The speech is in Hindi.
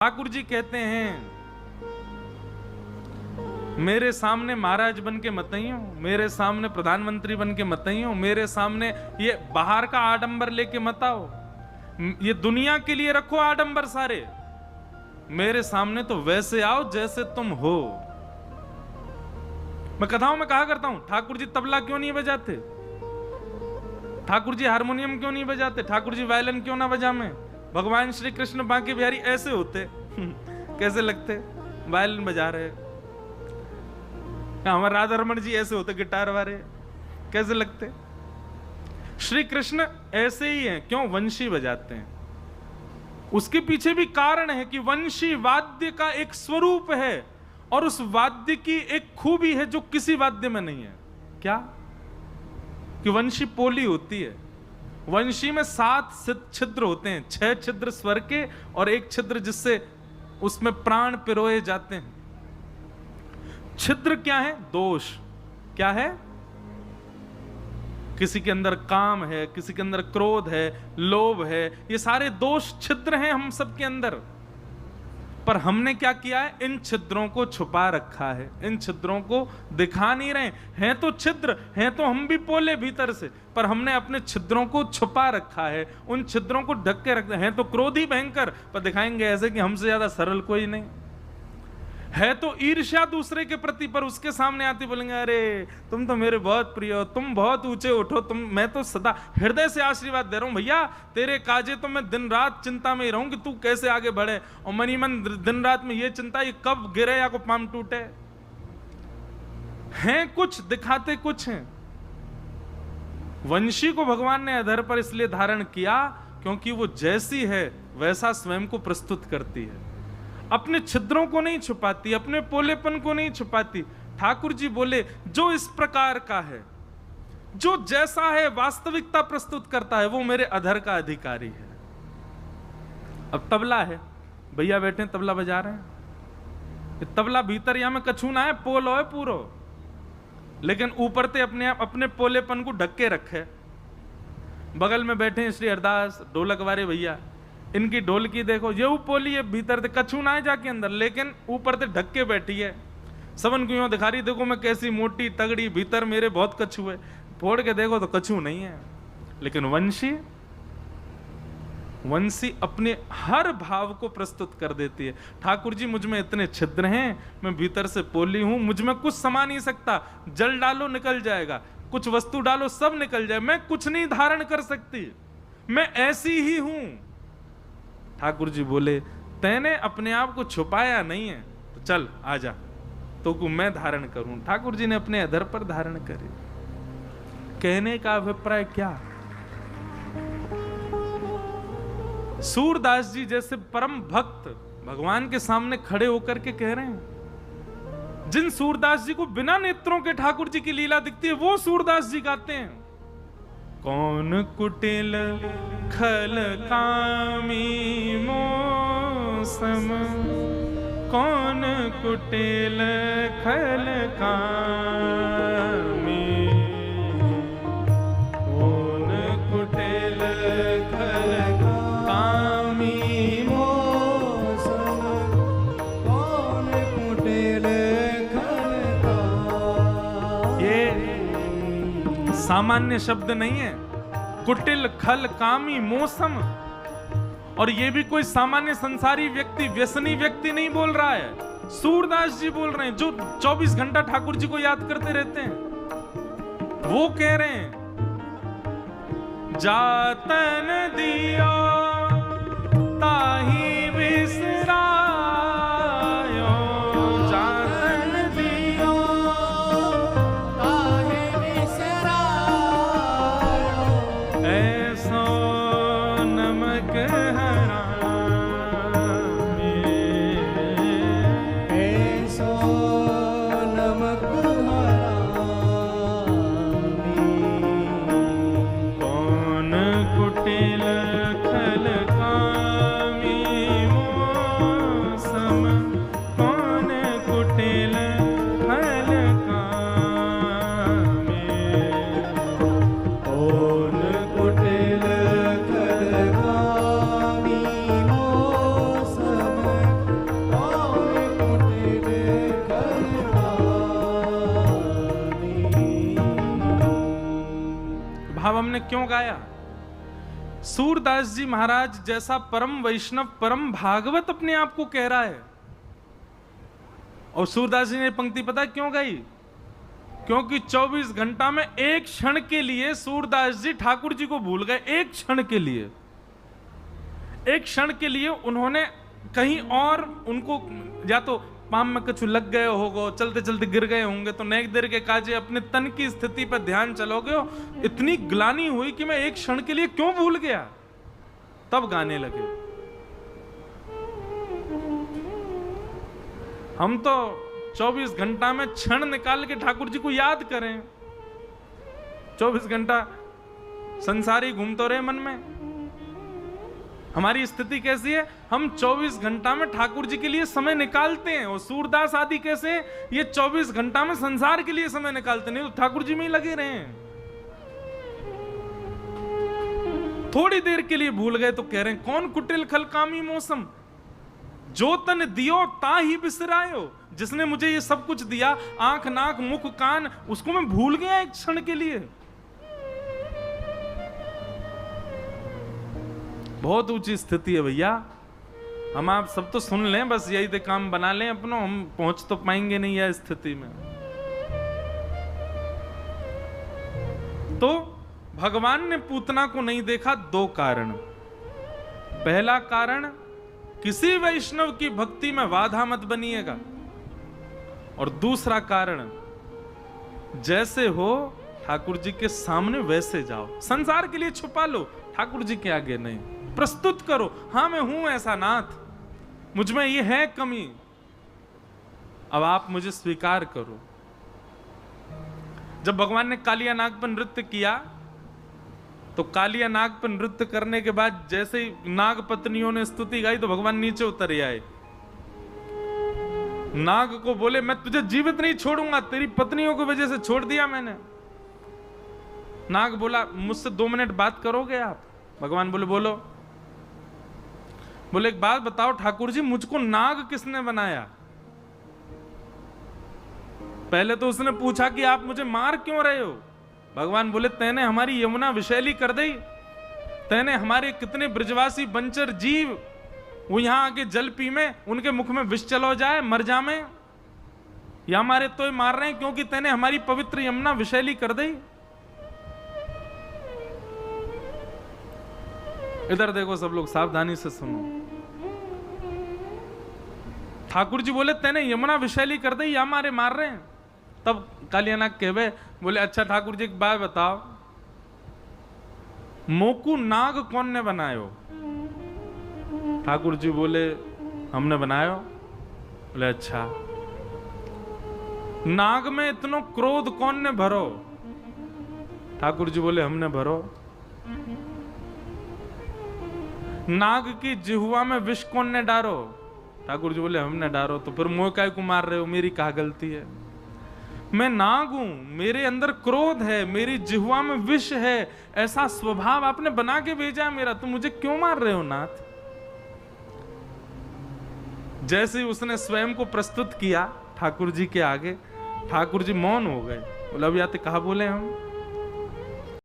ठाकुर जी कहते हैं, मेरे सामने महाराज बन के मत ही हो, मेरे सामने प्रधानमंत्री बन के मत ही हो, मेरे सामने ये बाहर का आडंबर लेके मत आओ, ये दुनिया के लिए रखो आडंबर सारे, मेरे सामने तो वैसे आओ जैसे तुम हो। मैं कथाओं में कहा करता हूं, ठाकुर जी तबला क्यों नहीं बजाते, ठाकुर जी हारमोनियम क्यों नहीं बजाते, ठाकुर जी वायलिन क्यों ना बजावे। भगवान श्री कृष्ण बांके बिहारी ऐसे होते कैसे लगते, वायलिन बजा रहे। हमारे राधा रमन जी ऐसे होते गिटार वाले, कैसे लगते। श्री कृष्ण ऐसे ही हैं, क्यों, वंशी बजाते हैं। उसके पीछे भी कारण है कि वंशी वाद्य का एक स्वरूप है और उस वाद्य की एक खूबी है जो किसी वाद्य में नहीं है। क्या, कि वंशी पोली होती है। वंशी में 7 छिद्र होते हैं, 6 छिद्र स्वर के और 1 छिद्र जिससे उसमें प्राण पिरोए जाते हैं। छिद्र क्या है, दोष क्या है, किसी के अंदर काम है, किसी के अंदर क्रोध है, लोभ है, ये सारे दोष छिद्र हैं हम सबके अंदर। पर हमने क्या किया है, इन छिद्रों को छुपा रखा है, इन छिद्रों को दिखा नहीं रहे हैं। तो छिद्र हैं, तो हम भी पोले भीतर से, पर हमने अपने छिद्रों को छुपा रखा है, उन छिद्रों को ढक के रखते हैं। तो क्रोधी भयंकर, पर दिखाएंगे ऐसे कि हमसे ज्यादा सरल कोई नहीं है। तो ईर्ष्या दूसरे के प्रति, पर उसके सामने आती बोलेंगे, अरे तुम तो मेरे बहुत प्रिय हो, तुम बहुत ऊंचे उठो, तुम, मैं तो सदा हृदय से आशीर्वाद दे रहा हूं भैया, तेरे काजे तो मैं दिन रात चिंता में ही रहूं कि तू कैसे आगे बढ़े, और मनी मन दिन रात में ये चिंता, ये कब गिरे या को पाम टूटे। हैं कुछ, दिखाते कुछ हैं। वंशी को भगवान ने अधर पर इसलिए धारण किया क्योंकि वो जैसी है वैसा स्वयं को प्रस्तुत करती है, अपने छिद्रों को नहीं छुपाती, अपने पोलेपन को नहीं छुपाती। ठाकुर जी बोले, जो इस प्रकार का है, जो जैसा है वास्तविकता प्रस्तुत करता है, वो मेरे अधर का अधिकारी है। अब तबला है, भैया बैठे तबला बजा रहे हैं, तबला भीतर या में कछू ना है, पोलो है पूरो, लेकिन ऊपर ते अपने आप अपने पोलेपन को ढक के रखे। बगल में बैठे हैं श्री हरदास ढोलक वाले भैया, इनकी ढोलकी देखो, ये पोली है, भीतर से कछू ना है जाके अंदर, लेकिन ऊपर से ढक के बैठी है। सबन को यूं दिखा रही, देखो मैं कैसी मोटी तगड़ी, भीतर मेरे बहुत कछू है, फोड़ के देखो तो कछू नहीं है। लेकिन वंशी अपने हर भाव को प्रस्तुत कर देती है। ठाकुर जी, मुझ में इतने छिद्र हैं, मैं भीतर से पोली हूं, मुझ में कुछ समा नहीं सकता, जल डालो निकल जाएगा, कुछ वस्तु डालो सब निकल जाए, मैं कुछ नहीं धारण कर सकती, मैं ऐसी ही हूं। ठाकुर जी बोले, तैने अपने आप को छुपाया नहीं है, तो चल आजा, तो को मैं धारण करूं। ठाकुर जी ने अपने अधर पर धारण करे। कहने का अभिप्राय क्या, सूरदास जी जैसे परम भक्त भगवान के सामने खड़े होकर के कह रहे हैं, जिन सूरदास जी को बिना नेत्रों के ठाकुर जी की लीला दिखती है, वो सूरदास जी गाते हैं, कौन कुटिल खल कामी मौसम, कौन कुटिल खल कामी, कौन कुटिल खल कामी मौसम, कौन कुटिल खल कामी। ये सामान्य शब्द नहीं है, कुटिल खल कामी मौसम। और ये भी कोई सामान्य संसारी व्यक्ति, व्यसनी व्यक्ति नहीं बोल रहा है, सूरदास जी बोल रहे हैं, जो 24 घंटा ठाकुर जी को याद करते रहते हैं। वो कह रहे हैं, जातन दियो ताही बिसरायो, जातन दियो ताही बिसरायो, ऐसो नमक हरामी, ऐसो नमक हरामी, कौन कुटिल खल कामी उन्होंने क्यों गाया? सूरदास जी महाराज जैसा परम वैष्णव, परम भागवत अपने आप को कह रहा है, और सूरदास जी ने पंक्ति पता क्यों गाई? क्योंकि 24 घंटा में एक क्षण के लिए सूरदास जी ठाकुर जी को भूल गए। एक क्षण के लिए, एक क्षण के लिए उन्होंने कहीं और, उनको या तो पाम में कछु लग गए होगो, चलते चलते गिर गए होंगे, तो नेक देर के काजे अपने तन की स्थिति पर ध्यान चलोगे हो, इतनी ग्लानि हुई कि मैं एक क्षण के लिए क्यों भूल गया, तब गाने लगे। हम तो 24 घंटा में क्षण निकाल के ठाकुर जी को याद करें। 24 घंटा संसारी घूमते रहे मन में। हमारी स्थिति कैसी है? हम 24 घंटा में ठाकुर जी के लिए समय निकालते हैं, और सूरदास आदि कैसे ये 24 घंटा में संसार के लिए समय निकालते नहीं, तो ठाकुर जी में ही लगे रहे हैं। थोड़ी देर के लिए भूल गए तो कह रहे हैं कौन कुटिल खलकामी मौसम, जो तन दियो ता ही बिसरायो। जिसने मुझे ये सब कुछ दिया, आंख नाक मुख कान, उसको मैं भूल गया एक क्षण के लिए। बहुत ऊंची स्थिति है भैया। हम आप सब तो सुन लें, बस यही तो काम बना लें अपनो, हम पहुंच तो पाएंगे नहीं यह स्थिति में। तो भगवान ने पूतना को नहीं देखा, दो कारण। पहला कारण, किसी वैष्णव की भक्ति में बाधा मत बनिएगा, और दूसरा कारण, जैसे हो ठाकुर जी के सामने वैसे जाओ। संसार के लिए छुपा लो, ठाकुर जी के आगे नहीं। प्रस्तुत करो, हां मैं हूं ऐसा नाथ, मुझ में ये है कमी, अब आप मुझे स्वीकार करो। जब भगवान ने कालिया नाग पर नृत्य किया, तो कालिया नाग पर नृत्य करने के बाद जैसे ही नाग पत्नियों ने स्तुति गाई, तो भगवान नीचे उतर आए। नाग को बोले मैं तुझे जीवित नहीं छोड़ूंगा, तेरी पत्नियों की वजह से छोड़ दिया मैंने। नाग बोला मुझसे 2 मिनट बात करोगे आप? भगवान बोले बोलो। बोले एक बात बताओ ठाकुर जी, मुझको नाग किसने बनाया? पहले तो उसने पूछा कि आप मुझे मार क्यों रहे हो? भगवान बोले तैने हमारी यमुना विषैली कर दी, तैने हमारे कितने ब्रजवासी बंचर जीव वो यहां आके जल पी में, उनके मुख में विष चलो जाए, मर जामे, या हमारे तो मार रहे हैं क्योंकि तैने हमारी पवित्र यमुना विषैली कर दी। इधर देखो सब लोग, सावधानी से सुनो। ठाकुर जी बोले तैने यमुना विषैली कर दी, या हमारे मार रहे हैं। तब कालिया नाग कहवे, बोले अच्छा ठाकुर जी एक बात बताओ, मोकू नाग कौन ने बनायो? ठाकुर जी बोले हमने बनायो। बोले अच्छा, नाग में इतना क्रोध कौन ने भरो? ठाकुर जी बोले हमने भरो। नाग की जिह्वा में विष कौन ने डारो? ठाकुर जी बोले हमने डारो। तो फिर मोह काय को मार रहे हो, मेरी क्या गलती है? मैं नाग हूं, मेरे अंदर क्रोध है, मेरी जिह्वा में विष है, ऐसा स्वभाव आपने बना के भेजा है मेरा, तो मुझे क्यों मार रहे हो नाथ? जैसे ही उसने स्वयं को प्रस्तुत किया ठाकुर जी के आगे, ठाकुर जी मौन हो गए। बोले अब या तो कहा बोले हम,